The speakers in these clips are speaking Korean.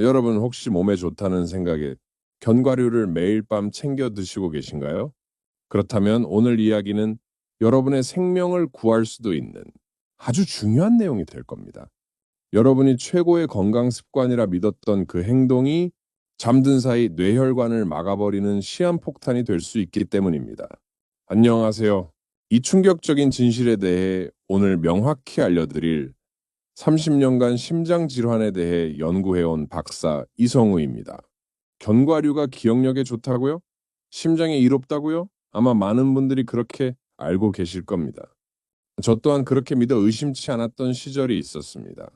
여러분 혹시 몸에 좋다는 생각에 견과류를 매일 밤 챙겨 드시고 계신가요? 그렇다면 오늘 이야기는 여러분의 생명을 구할 수도 있는 아주 중요한 내용이 될 겁니다. 여러분이 최고의 건강 습관이라 믿었던 그 행동이 잠든 사이 뇌혈관을 막아버리는 시한폭탄이 될 수 있기 때문입니다. 안녕하세요. 이 충격적인 진실에 대해 오늘 명확히 알려드릴 30년간 심장 질환에 대해 연구해온 박사 이성우입니다. 견과류가 기억력에 좋다고요? 심장에 이롭다고요? 아마 많은 분들이 그렇게 알고 계실 겁니다. 저 또한 그렇게 믿어 의심치 않았던 시절이 있었습니다.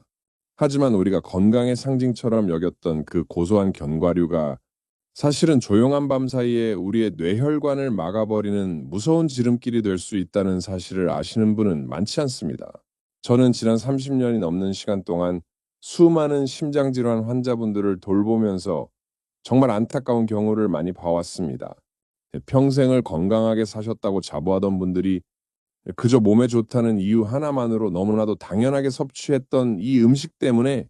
하지만 우리가 건강의 상징처럼 여겼던 그 고소한 견과류가 사실은 조용한 밤 사이에 우리의 뇌혈관을 막아버리는 무서운 지름길이 될 수 있다는 사실을 아시는 분은 많지 않습니다. 저는 지난 30년이 넘는 시간 동안 수많은 심장질환 환자분들을 돌보면서 정말 안타까운 경우를 많이 봐왔습니다. 평생을 건강하게 사셨다고 자부하던 분들이 그저 몸에 좋다는 이유 하나만으로 너무나도 당연하게 섭취했던 이 음식 때문에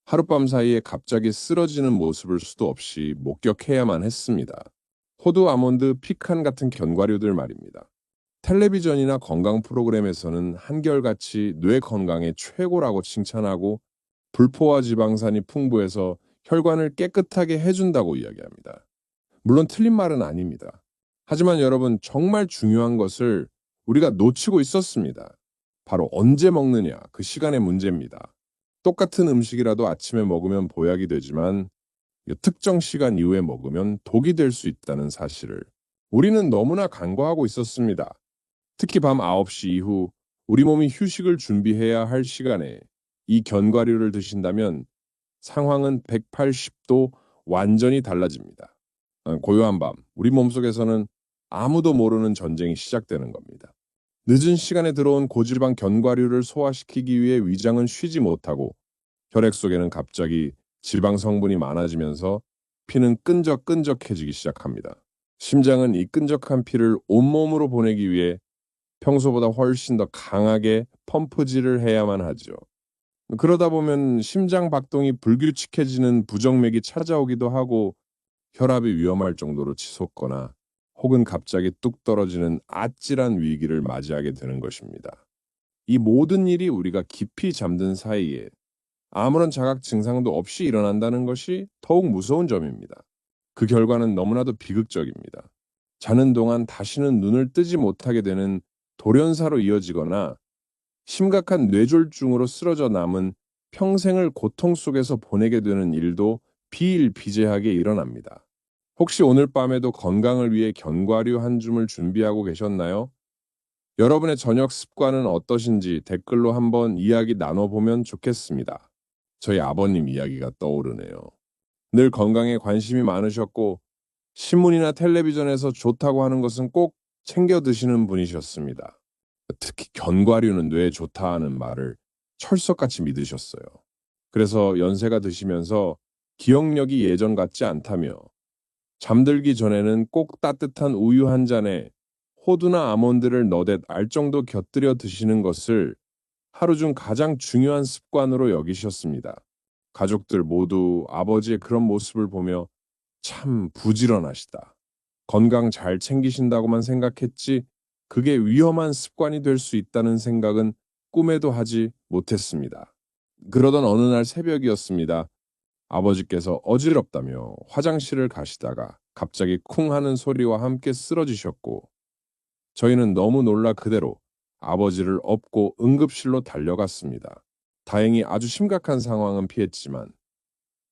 하룻밤 사이에 갑자기 쓰러지는 모습을 수도 없이 목격해야만 했습니다. 호두, 아몬드, 피칸 같은 견과류들 말입니다. 텔레비전이나 건강 프로그램에서는 한결같이 뇌 건강에 최고라고 칭찬하고 불포화 지방산이 풍부해서 혈관을 깨끗하게 해준다고 이야기합니다. 물론 틀린 말은 아닙니다. 하지만 여러분 정말 중요한 것을 우리가 놓치고 있었습니다. 바로 언제 먹느냐 그 시간의 문제입니다. 똑같은 음식이라도 아침에 먹으면 보약이 되지만 특정 시간 이후에 먹으면 독이 될 수 있다는 사실을 우리는 너무나 간과하고 있었습니다. 특히 밤 9시 이후 우리 몸이 휴식을 준비해야 할 시간에 이 견과류를 드신다면 상황은 180도 완전히 달라집니다. 고요한 밤, 우리 몸속에서는 아무도 모르는 전쟁이 시작되는 겁니다. 늦은 시간에 들어온 고지방 견과류를 소화시키기 위해 위장은 쉬지 못하고 혈액 속에는 갑자기 지방 성분이 많아지면서 피는 끈적끈적해지기 시작합니다. 심장은 이 끈적한 피를 온몸으로 보내기 위해 평소보다 훨씬 더 강하게 펌프질을 해야만 하죠. 그러다 보면 심장 박동이 불규칙해지는 부정맥이 찾아오기도 하고 혈압이 위험할 정도로 치솟거나 혹은 갑자기 뚝 떨어지는 아찔한 위기를 맞이하게 되는 것입니다. 이 모든 일이 우리가 깊이 잠든 사이에 아무런 자각 증상도 없이 일어난다는 것이 더욱 무서운 점입니다. 그 결과는 너무나도 비극적입니다. 자는 동안 다시는 눈을 뜨지 못하게 되는 돌연사로 이어지거나 심각한 뇌졸중으로 쓰러져 남은 평생을 고통 속에서 보내게 되는 일도 비일비재하게 일어납니다. 혹시 오늘 밤에도 건강을 위해 견과류 한 줌을 준비하고 계셨나요? 여러분의 저녁 습관은 어떠신지 댓글로 한번 이야기 나눠보면 좋겠습니다. 저희 아버님 이야기가 떠오르네요. 늘 건강에 관심이 많으셨고 신문이나 텔레비전에서 좋다고 하는 것은 꼭 챙겨 드시는 분이셨습니다. 특히 견과류는 뇌에 좋다 하는 말을 철석같이 믿으셨어요. 그래서 연세가 드시면서 기억력이 예전 같지 않다며 잠들기 전에는 꼭 따뜻한 우유 한 잔에 호두나 아몬드를 너댓 알 정도 곁들여 드시는 것을 하루 중 가장 중요한 습관으로 여기셨습니다. 가족들 모두 아버지의 그런 모습을 보며 참 부지런하시다. 건강 잘 챙기신다고만 생각했지 그게 위험한 습관이 될 수 있다는 생각은 꿈에도 하지 못했습니다. 그러던 어느 날 새벽이었습니다. 아버지께서 어지럽다며 화장실을 가시다가 갑자기 쿵 하는 소리와 함께 쓰러지셨고 저희는 너무 놀라 그대로 아버지를 업고 응급실로 달려갔습니다. 다행히 아주 심각한 상황은 피했지만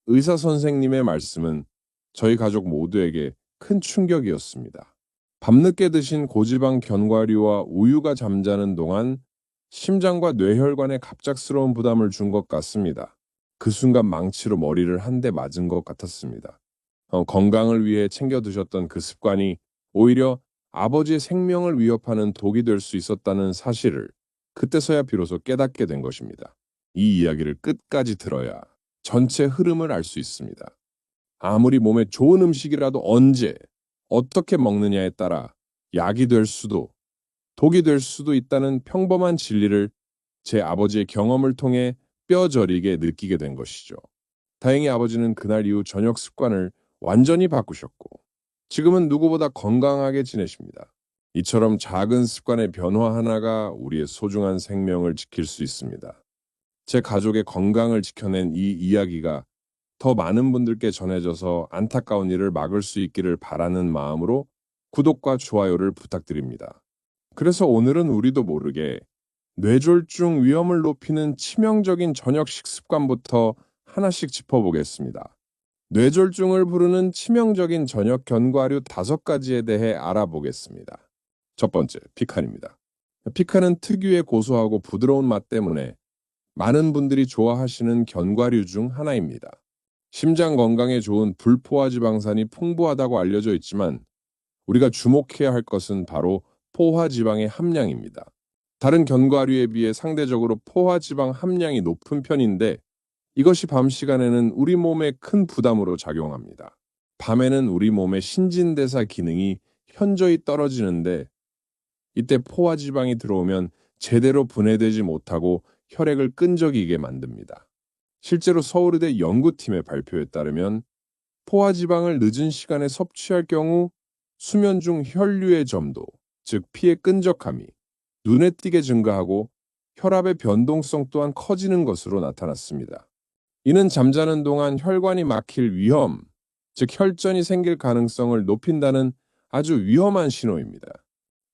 의사 선생님의 말씀은 저희 가족 모두에게 큰 충격이었습니다. 밤늦게 드신 고지방 견과류와 우유가 잠자는 동안 심장과 뇌혈관에 갑작스러운 부담을 준 것 같습니다. 그 순간 망치로 머리를 한 대 맞은 것 같았습니다. 건강을 위해 챙겨 드셨던 그 습관이 오히려 아버지의 생명을 위협하는 독이 될 수 있었다는 사실을 그때서야 비로소 깨닫게 된 것입니다. 이 이야기를 끝까지 들어야 전체 흐름을 알 수 있습니다. 아무리 몸에 좋은 음식이라도 언제, 어떻게 먹느냐에 따라 약이 될 수도, 독이 될 수도 있다는 평범한 진리를 제 아버지의 경험을 통해 뼈저리게 느끼게 된 것이죠. 다행히 아버지는 그날 이후 저녁 습관을 완전히 바꾸셨고 지금은 누구보다 건강하게 지내십니다. 이처럼 작은 습관의 변화 하나가 우리의 소중한 생명을 지킬 수 있습니다. 제 가족의 건강을 지켜낸 이 이야기가 더 많은 분들께 전해져서 안타까운 일을 막을 수 있기를 바라는 마음으로 구독과 좋아요를 부탁드립니다. 그래서 오늘은 우리도 모르게 뇌졸중 위험을 높이는 치명적인 저녁 식습관부터 하나씩 짚어보겠습니다. 뇌졸중을 부르는 치명적인 저녁 견과류 5가지에 대해 알아보겠습니다. 첫 번째, 피칸입니다. 피칸은 특유의 고소하고 부드러운 맛 때문에 많은 분들이 좋아하시는 견과류 중 하나입니다. 심장 건강에 좋은 불포화 지방산이 풍부하다고 알려져 있지만 우리가 주목해야 할 것은 바로 포화 지방의 함량입니다. 다른 견과류에 비해 상대적으로 포화 지방 함량이 높은 편인데 이것이 밤 시간에는 우리 몸에 큰 부담으로 작용합니다. 밤에는 우리 몸의 신진대사 기능이 현저히 떨어지는데 이때 포화 지방이 들어오면 제대로 분해되지 못하고 혈액을 끈적이게 만듭니다. 실제로 서울의대 연구팀의 발표에 따르면 포화 지방을 늦은 시간에 섭취할 경우 수면 중 혈류의 점도, 즉 피의 끈적함이 눈에 띄게 증가하고 혈압의 변동성 또한 커지는 것으로 나타났습니다. 이는 잠자는 동안 혈관이 막힐 위험, 즉 혈전이 생길 가능성을 높인다는 아주 위험한 신호입니다.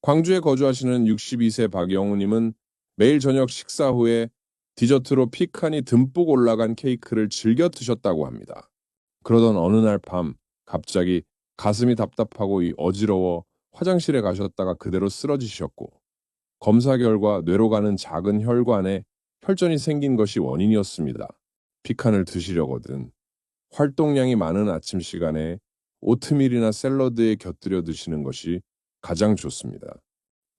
광주에 거주하시는 62세 박영우님은 매일 저녁 식사 후에 디저트로 피칸이 듬뿍 올라간 케이크를 즐겨 드셨다고 합니다. 그러던 어느 날 밤 갑자기 가슴이 답답하고 어지러워 화장실에 가셨다가 그대로 쓰러지셨고 검사 결과 뇌로 가는 작은 혈관에 혈전이 생긴 것이 원인이었습니다. 피칸을 드시려거든 활동량이 많은 아침 시간에 오트밀이나 샐러드에 곁들여 드시는 것이 가장 좋습니다.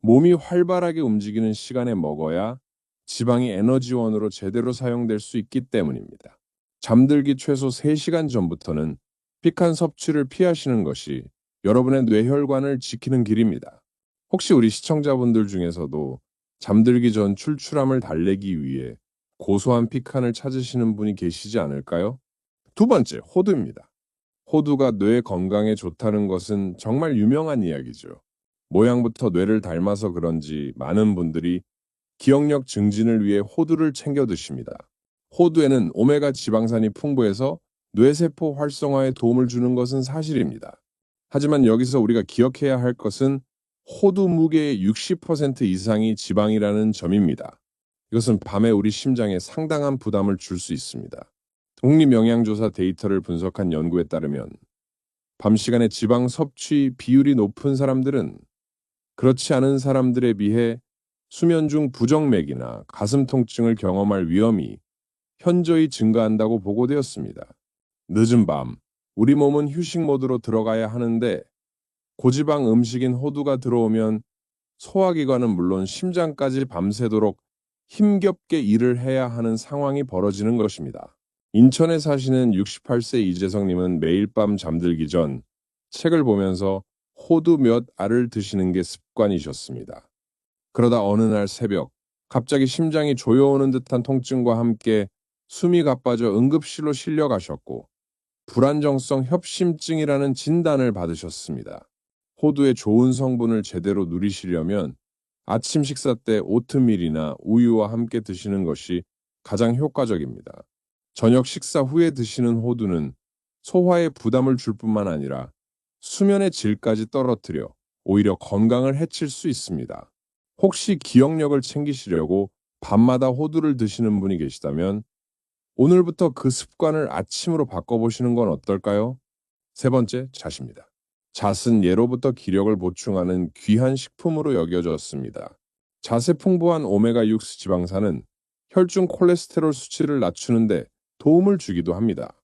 몸이 활발하게 움직이는 시간에 먹어야 지방이 에너지원으로 제대로 사용될 수 있기 때문입니다. 잠들기 최소 3시간 전부터는 피칸 섭취를 피하시는 것이 여러분의 뇌혈관을 지키는 길입니다. 혹시 우리 시청자분들 중에서도 잠들기 전 출출함을 달래기 위해 고소한 피칸을 찾으시는 분이 계시지 않을까요? 두 번째, 호두입니다. 호두가 뇌 건강에 좋다는 것은 정말 유명한 이야기죠. 모양부터 뇌를 닮아서 그런지 많은 분들이 기억력 증진을 위해 호두를 챙겨 드십니다. 호두에는 오메가 지방산이 풍부해서 뇌세포 활성화에 도움을 주는 것은 사실입니다. 하지만 여기서 우리가 기억해야 할 것은 호두 무게의 60% 이상이 지방이라는 점입니다. 이것은 밤에 우리 심장에 상당한 부담을 줄 수 있습니다. 독립영양조사 데이터를 분석한 연구에 따르면 밤 시간에 지방 섭취 비율이 높은 사람들은 그렇지 않은 사람들에 비해 수면 중 부정맥이나 가슴 통증을 경험할 위험이 현저히 증가한다고 보고되었습니다. 늦은 밤, 우리 몸은 휴식 모드로 들어가야 하는데 고지방 음식인 호두가 들어오면 소화기관은 물론 심장까지 밤새도록 힘겹게 일을 해야 하는 상황이 벌어지는 것입니다. 인천에 사시는 68세 이재성님은 매일 밤 잠들기 전 책을 보면서 호두 몇 알을 드시는 게 습관이셨습니다. 그러다 어느 날 새벽 갑자기 심장이 조여오는 듯한 통증과 함께 숨이 가빠져 응급실로 실려가셨고 불안정성 협심증이라는 진단을 받으셨습니다. 호두의 좋은 성분을 제대로 누리시려면 아침 식사 때 오트밀이나 우유와 함께 드시는 것이 가장 효과적입니다. 저녁 식사 후에 드시는 호두는 소화에 부담을 줄 뿐만 아니라 수면의 질까지 떨어뜨려 오히려 건강을 해칠 수 있습니다. 혹시 기억력을 챙기시려고 밤마다 호두를 드시는 분이 계시다면 오늘부터 그 습관을 아침으로 바꿔보시는 건 어떨까요? 세 번째, 잣입니다. 잣은 예로부터 기력을 보충하는 귀한 식품으로 여겨졌습니다. 잣에 풍부한 오메가6 지방산은 혈중 콜레스테롤 수치를 낮추는데 도움을 주기도 합니다.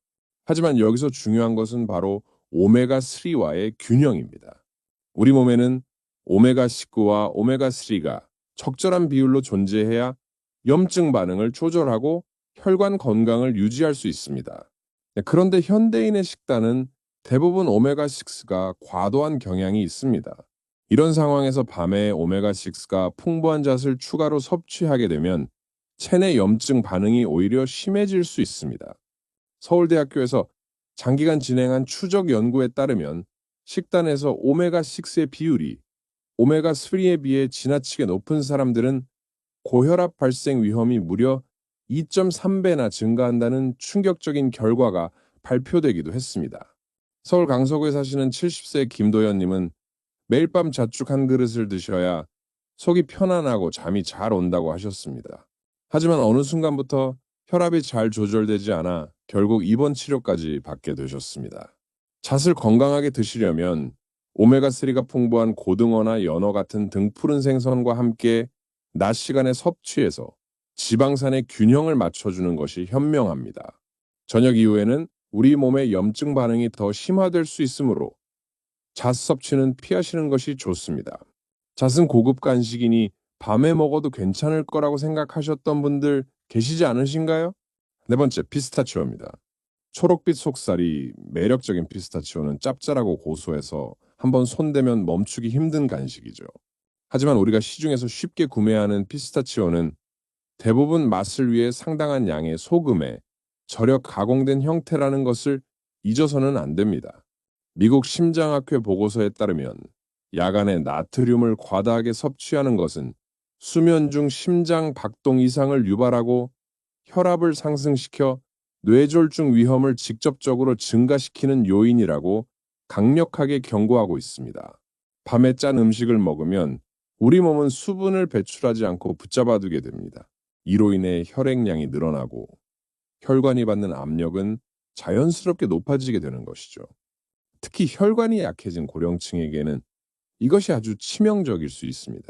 하지만 여기서 중요한 것은 바로 오메가3와의 균형입니다. 우리 몸에는 오메가19와 오메가3가 적절한 비율로 존재해야 염증 반응을 조절하고 혈관 건강을 유지할 수 있습니다. 그런데 현대인의 식단은 대부분 오메가6가 과도한 경향이 있습니다. 이런 상황에서 밤에 오메가6가 풍부한 잣을 추가로 섭취하게 되면 체내 염증 반응이 오히려 심해질 수 있습니다. 서울대학교에서 장기간 진행한 추적 연구에 따르면 식단에서 오메가6의 비율이 오메가3에 비해 지나치게 높은 사람들은 고혈압 발생 위험이 무려 2.3배나 증가한다는 충격적인 결과가 발표되기도 했습니다. 서울 강서구에 사시는 70세 김도연님은 매일 밤 자축 한 그릇을 드셔야 속이 편안하고 잠이 잘 온다고 하셨습니다. 하지만 어느 순간부터 혈압이 잘 조절되지 않아 결국 입원 치료까지 받게 되셨습니다. 잣을 건강하게 드시려면 오메가3가 풍부한 고등어나 연어 같은 등푸른 생선과 함께 낮 시간에 섭취해서 지방산의 균형을 맞춰주는 것이 현명합니다. 저녁 이후에는 우리 몸의 염증 반응이 더 심화될 수 있으므로 잣 섭취는 피하시는 것이 좋습니다. 잣은 고급 간식이니 밤에 먹어도 괜찮을 거라고 생각하셨던 분들 계시지 않으신가요? 네 번째, 피스타치오입니다. 초록빛 속살이 매력적인 피스타치오는 짭짤하고 고소해서 한번 손대면 멈추기 힘든 간식이죠. 하지만 우리가 시중에서 쉽게 구매하는 피스타치오는 대부분 맛을 위해 상당한 양의 소금에 절여 가공된 형태라는 것을 잊어서는 안 됩니다. 미국 심장학회 보고서에 따르면 야간에 나트륨을 과다하게 섭취하는 것은 수면 중 심장 박동 이상을 유발하고 혈압을 상승시켜 뇌졸중 위험을 직접적으로 증가시키는 요인이라고 강력하게 경고하고 있습니다. 밤에 짠 음식을 먹으면 우리 몸은 수분을 배출하지 않고 붙잡아두게 됩니다. 이로 인해 혈액량이 늘어나고 혈관이 받는 압력은 자연스럽게 높아지게 되는 것이죠. 특히 혈관이 약해진 고령층에게는 이것이 아주 치명적일 수 있습니다.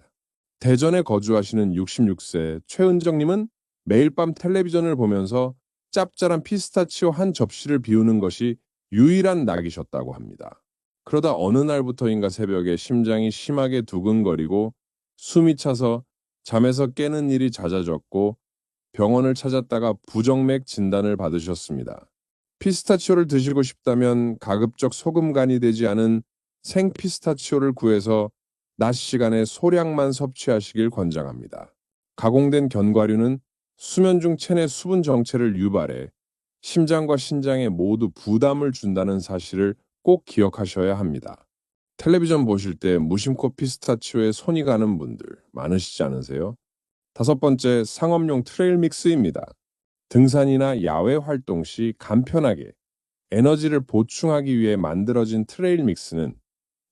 대전에 거주하시는 66세 최은정님은 매일 밤 텔레비전을 보면서 짭짤한 피스타치오 한 접시를 비우는 것이 유일한 낙이셨다고 합니다. 그러다 어느 날부터인가 새벽에 심장이 심하게 두근거리고 숨이 차서 잠에서 깨는 일이 잦아졌고 병원을 찾았다가 부정맥 진단을 받으셨습니다. 피스타치오를 드시고 싶다면 가급적 소금간이 되지 않은 생 피스타치오를 구해서 낮 시간에 소량만 섭취하시길 권장합니다. 가공된 견과류는 수면 중 체내 수분 정체를 유발해 심장과 신장에 모두 부담을 준다는 사실을 꼭 기억하셔야 합니다. 텔레비전 보실 때 무심코 피스타치오에 손이 가는 분들 많으시지 않으세요? 다섯 번째, 상업용 트레일 믹스입니다. 등산이나 야외 활동 시 간편하게 에너지를 보충하기 위해 만들어진 트레일 믹스는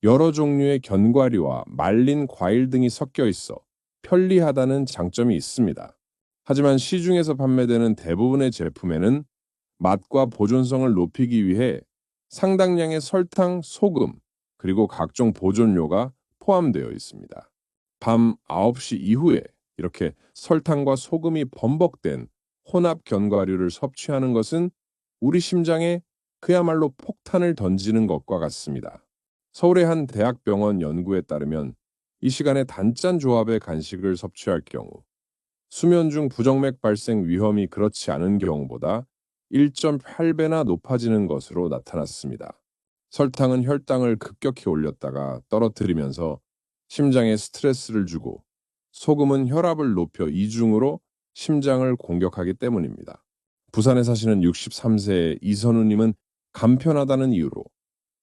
여러 종류의 견과류와 말린 과일 등이 섞여 있어 편리하다는 장점이 있습니다. 하지만 시중에서 판매되는 대부분의 제품에는 맛과 보존성을 높이기 위해 상당량의 설탕, 소금, 그리고 각종 보존료가 포함되어 있습니다. 밤 9시 이후에 이렇게 설탕과 소금이 범벅된 혼합 견과류를 섭취하는 것은 우리 심장에 그야말로 폭탄을 던지는 것과 같습니다. 서울의 한 대학병원 연구에 따르면 이 시간에 단짠 조합의 간식을 섭취할 경우 수면 중 부정맥 발생 위험이 그렇지 않은 경우보다 1.8배나 높아지는 것으로 나타났습니다. 설탕은 혈당을 급격히 올렸다가 떨어뜨리면서 심장에 스트레스를 주고 소금은 혈압을 높여 이중으로 심장을 공격하기 때문입니다. 부산에 사시는 63세 이선우님은 간편하다는 이유로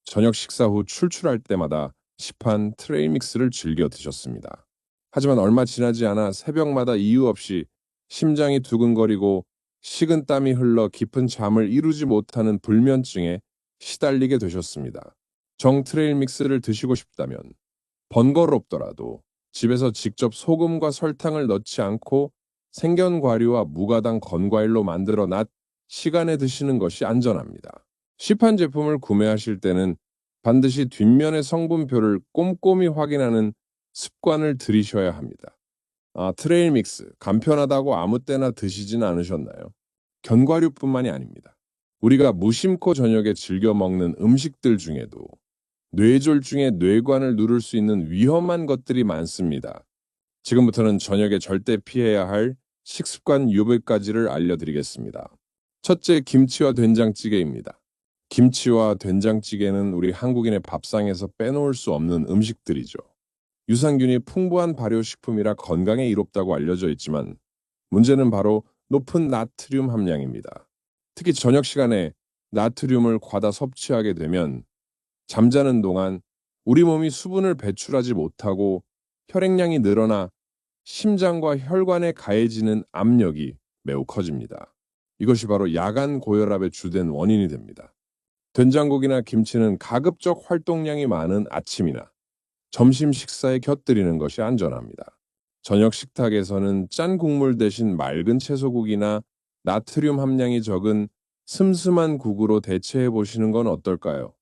저녁 식사 후 출출할 때마다 시판 트레이 믹스를 즐겨 드셨습니다. 하지만 얼마 지나지 않아 새벽마다 이유 없이 심장이 두근거리고 식은땀이 흘러 깊은 잠을 이루지 못하는 불면증에 시달리게 되셨습니다. 정 트레일 믹스를 드시고 싶다면 번거롭더라도 집에서 직접 소금과 설탕을 넣지 않고 생견과류와 무가당 건과일로 만들어 낮 시간에 드시는 것이 안전합니다. 시판 제품을 구매하실 때는 반드시 뒷면의 성분표를 꼼꼼히 확인하는 습관을 들이셔야 합니다. 트레일 믹스, 간편하다고 아무 때나 드시진 않으셨나요? 견과류뿐만이 아닙니다. 우리가 무심코 저녁에 즐겨 먹는 음식들 중에도 뇌졸중의 뇌관을 누를 수 있는 위험한 것들이 많습니다. 지금부터는 저녁에 절대 피해야 할 식습관 유불가지를 알려드리겠습니다. 첫째, 김치와 된장찌개입니다. 김치와 된장찌개는 우리 한국인의 밥상에서 빼놓을 수 없는 음식들이죠. 유산균이 풍부한 발효식품이라 건강에 이롭다고 알려져 있지만 문제는 바로 높은 나트륨 함량입니다. 특히 저녁 시간에 나트륨을 과다 섭취하게 되면 잠자는 동안 우리 몸이 수분을 배출하지 못하고 혈액량이 늘어나 심장과 혈관에 가해지는 압력이 매우 커집니다. 이것이 바로 야간 고혈압의 주된 원인이 됩니다. 된장국이나 김치는 가급적 활동량이 많은 아침이나 점심 식사에 곁들이는 것이 안전합니다. 저녁 식탁에서는 짠 국물 대신 맑은 채소국이나 나트륨 함량이 적은 슴슴한 국으로 대체해 보시는 건 어떨까요?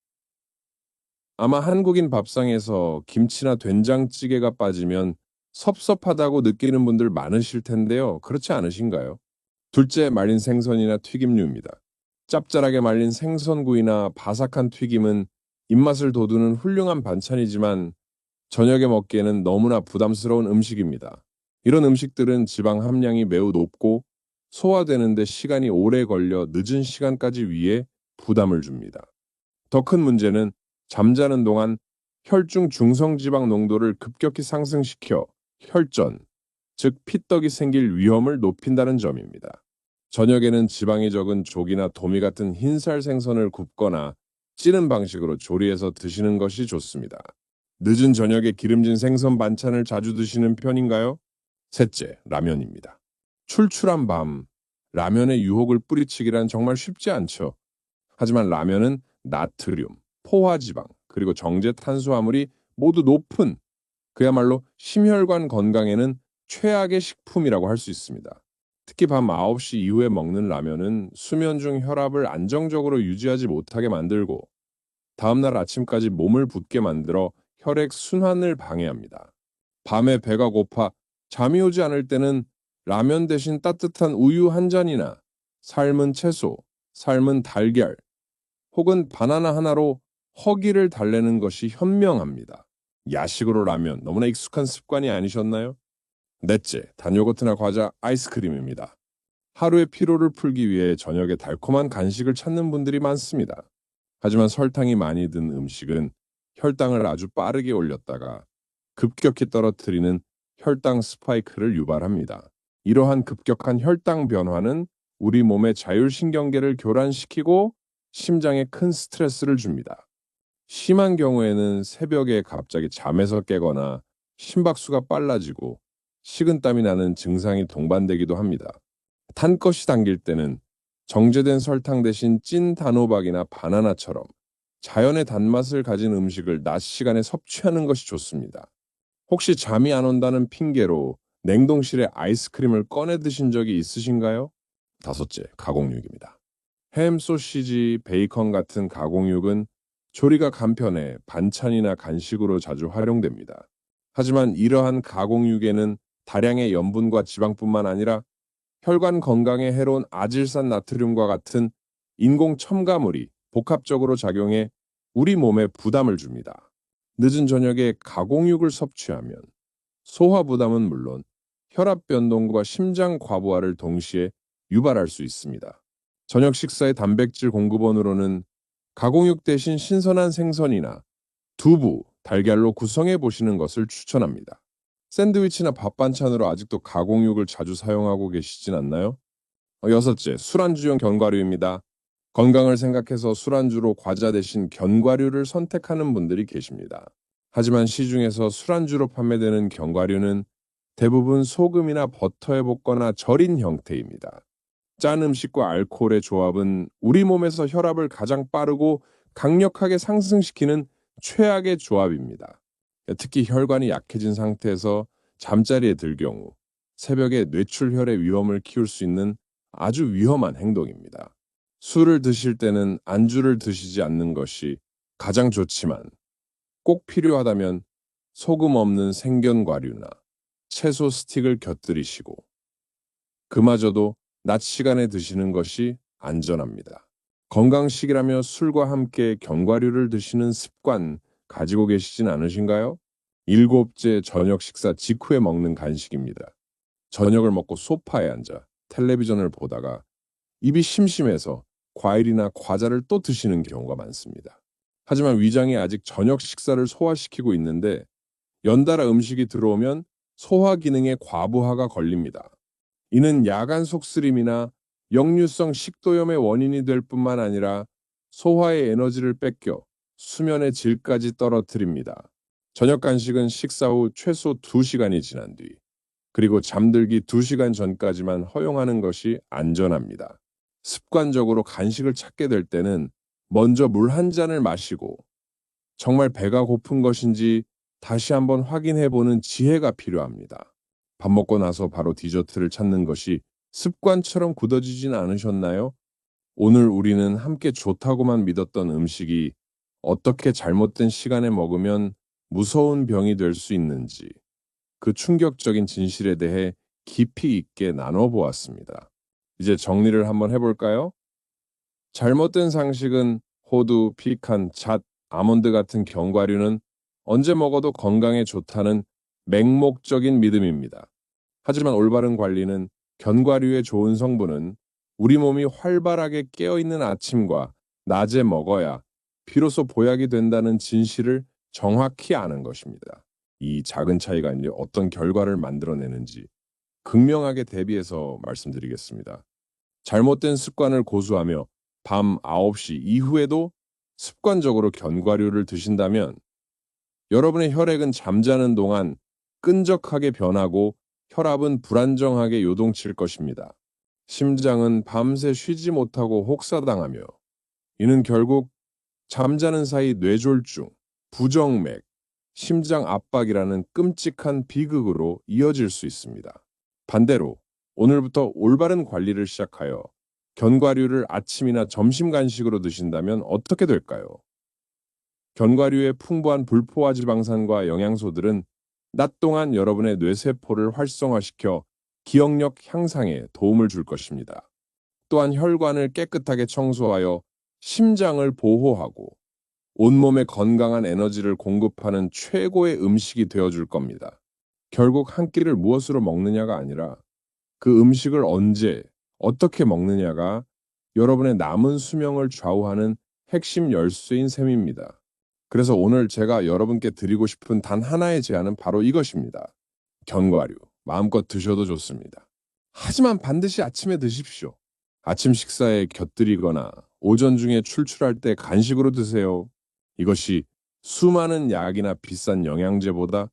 아마 한국인 밥상에서 김치나 된장찌개가 빠지면 섭섭하다고 느끼는 분들 많으실 텐데요. 그렇지 않으신가요? 둘째, 말린 생선이나 튀김류입니다. 짭짤하게 말린 생선구이나 바삭한 튀김은 입맛을 돋우는 훌륭한 반찬이지만 저녁에 먹기에는 너무나 부담스러운 음식입니다. 이런 음식들은 지방 함량이 매우 높고 소화되는데 시간이 오래 걸려 늦은 시간까지 위에 부담을 줍니다. 더 큰 문제는 잠자는 동안 혈중 중성지방 농도를 급격히 상승시켜 혈전, 즉 피떡이 생길 위험을 높인다는 점입니다. 저녁에는 지방이 적은 조기나 도미 같은 흰살 생선을 굽거나 찌는 방식으로 조리해서 드시는 것이 좋습니다. 늦은 저녁에 기름진 생선 반찬을 자주 드시는 편인가요? 셋째, 라면입니다. 출출한 밤, 라면의 유혹을 뿌리치기란 정말 쉽지 않죠. 하지만 라면은 나트륨, 포화지방, 그리고 정제 탄수화물이 모두 높은 그야말로 심혈관 건강에는 최악의 식품이라고 할 수 있습니다. 특히 밤 9시 이후에 먹는 라면은 수면 중 혈압을 안정적으로 유지하지 못하게 만들고 다음날 아침까지 몸을 붓게 만들어 혈액 순환을 방해합니다. 밤에 배가 고파 잠이 오지 않을 때는 라면 대신 따뜻한 우유 한 잔이나 삶은 채소, 삶은 달걀, 혹은 바나나 하나로 허기를 달래는 것이 현명합니다. 야식으로 라면 너무나 익숙한 습관이 아니셨나요? 넷째, 단요거트나 과자, 아이스크림입니다. 하루의 피로를 풀기 위해 저녁에 달콤한 간식을 찾는 분들이 많습니다. 하지만 설탕이 많이 든 음식은 혈당을 아주 빠르게 올렸다가 급격히 떨어뜨리는 혈당 스파이크를 유발합니다. 이러한 급격한 혈당 변화는 우리 몸의 자율신경계를 교란시키고 심장에 큰 스트레스를 줍니다. 심한 경우에는 새벽에 갑자기 잠에서 깨거나 심박수가 빨라지고 식은땀이 나는 증상이 동반되기도 합니다. 탄 것이 당길 때는 정제된 설탕 대신 찐 단호박이나 바나나처럼 자연의 단맛을 가진 음식을 낮 시간에 섭취하는 것이 좋습니다. 혹시 잠이 안 온다는 핑계로 냉동실에 아이스크림을 꺼내 드신 적이 있으신가요? 다섯째, 가공육입니다. 햄, 소시지, 베이컨 같은 가공육은 조리가 간편해 반찬이나 간식으로 자주 활용됩니다. 하지만 이러한 가공육에는 다량의 염분과 지방뿐만 아니라 혈관 건강에 해로운 아질산 나트륨과 같은 인공 첨가물이 복합적으로 작용해 우리 몸에 부담을 줍니다. 늦은 저녁에 가공육을 섭취하면 소화 부담은 물론 혈압 변동과 심장 과부하를 동시에 유발할 수 있습니다. 저녁 식사의 단백질 공급원으로는 가공육 대신 신선한 생선이나 두부, 달걀로 구성해 보시는 것을 추천합니다. 샌드위치나 밥 반찬으로 아직도 가공육을 자주 사용하고 계시진 않나요? 여섯째, 술안주용 견과류입니다. 건강을 생각해서 술안주로 과자 대신 견과류를 선택하는 분들이 계십니다. 하지만 시중에서 술안주로 판매되는 견과류는 대부분 소금이나 버터에 볶거나 절인 형태입니다. 짠 음식과 알코올의 조합은 우리 몸에서 혈압을 가장 빠르고 강력하게 상승시키는 최악의 조합입니다. 특히 혈관이 약해진 상태에서 잠자리에 들 경우 새벽에 뇌출혈의 위험을 키울 수 있는 아주 위험한 행동입니다. 술을 드실 때는 안주를 드시지 않는 것이 가장 좋지만 꼭 필요하다면 소금 없는 생견과류나 채소 스틱을 곁들이시고 그마저도 낮 시간에 드시는 것이 안전합니다. 건강식이라며 술과 함께 견과류를 드시는 습관 가지고 계시진 않으신가요? 일곱째, 저녁 식사 직후에 먹는 간식입니다. 저녁을 먹고 소파에 앉아 텔레비전을 보다가 입이 심심해서 과일이나 과자를 또 드시는 경우가 많습니다. 하지만 위장이 아직 저녁 식사를 소화시키고 있는데 연달아 음식이 들어오면 소화 기능에 과부하가 걸립니다. 이는 야간 속쓰림이나 역류성 식도염의 원인이 될 뿐만 아니라 소화의 에너지를 뺏겨 수면의 질까지 떨어뜨립니다. 저녁 간식은 식사 후 최소 2시간이 지난 뒤, 그리고 잠들기 2시간 전까지만 허용하는 것이 안전합니다. 습관적으로 간식을 찾게 될 때는 먼저 물 한 잔을 마시고 정말 배가 고픈 것인지 다시 한번 확인해 보는 지혜가 필요합니다. 밥 먹고 나서 바로 디저트를 찾는 것이 습관처럼 굳어지진 않으셨나요? 오늘 우리는 함께 좋다고만 믿었던 음식이 어떻게 잘못된 시간에 먹으면 무서운 병이 될 수 있는지, 그 충격적인 진실에 대해 깊이 있게 나눠보았습니다. 이제 정리를 한번 해볼까요? 잘못된 상식은 호두, 피칸, 잣, 아몬드 같은 견과류는 언제 먹어도 건강에 좋다는 맹목적인 믿음입니다. 하지만 올바른 관리는 견과류의 좋은 성분은 우리 몸이 활발하게 깨어있는 아침과 낮에 먹어야 비로소 보약이 된다는 진실을 정확히 아는 것입니다. 이 작은 차이가 이제 어떤 결과를 만들어내는지 극명하게 대비해서 말씀드리겠습니다. 잘못된 습관을 고수하며 밤 9시 이후에도 습관적으로 견과류를 드신다면 여러분의 혈액은 잠자는 동안 끈적하게 변하고 혈압은 불안정하게 요동칠 것입니다. 심장은 밤새 쉬지 못하고 혹사당하며 이는 결국 잠자는 사이 뇌졸중, 부정맥, 심장 압박이라는 끔찍한 비극으로 이어질 수 있습니다. 반대로 오늘부터 올바른 관리를 시작하여 견과류를 아침이나 점심 간식으로 드신다면 어떻게 될까요? 견과류의 풍부한 불포화 지방산과 영양소들은 낮 동안 여러분의 뇌세포를 활성화시켜 기억력 향상에 도움을 줄 것입니다. 또한 혈관을 깨끗하게 청소하여 심장을 보호하고 온몸에 건강한 에너지를 공급하는 최고의 음식이 되어줄 겁니다. 결국 한 끼를 무엇으로 먹느냐가 아니라 그 음식을 언제, 어떻게 먹느냐가 여러분의 남은 수명을 좌우하는 핵심 열쇠인 셈입니다. 그래서 오늘 제가 여러분께 드리고 싶은 단 하나의 제안은 바로 이것입니다. 견과류, 마음껏 드셔도 좋습니다. 하지만 반드시 아침에 드십시오. 아침 식사에 곁들이거나 오전 중에 출출할 때 간식으로 드세요. 이것이 수많은 약이나 비싼 영양제보다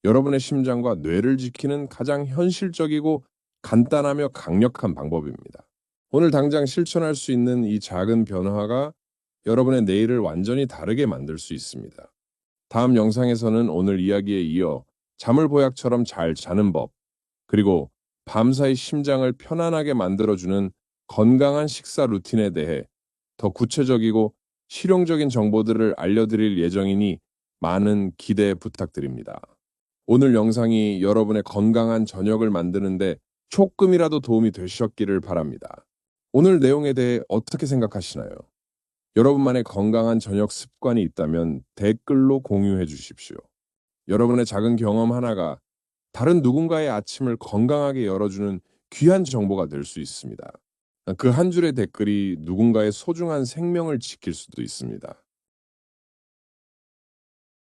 여러분의 심장과 뇌를 지키는 가장 현실적이고 간단하며 강력한 방법입니다. 오늘 당장 실천할 수 있는 이 작은 변화가 여러분의 내일을 완전히 다르게 만들 수 있습니다. 다음 영상에서는 오늘 이야기에 이어 잠을 보약처럼 잘 자는 법, 그리고 밤사이 심장을 편안하게 만들어주는 건강한 식사 루틴에 대해 더 구체적이고 실용적인 정보들을 알려드릴 예정이니 많은 기대 부탁드립니다. 오늘 영상이 여러분의 건강한 저녁을 만드는데 조금이라도 도움이 되셨기를 바랍니다. 오늘 내용에 대해 어떻게 생각하시나요? 여러분만의 건강한 저녁 습관이 있다면 댓글로 공유해 주십시오. 여러분의 작은 경험 하나가 다른 누군가의 아침을 건강하게 열어주는 귀한 정보가 될 수 있습니다. 그 한 줄의 댓글이 누군가의 소중한 생명을 지킬 수도 있습니다.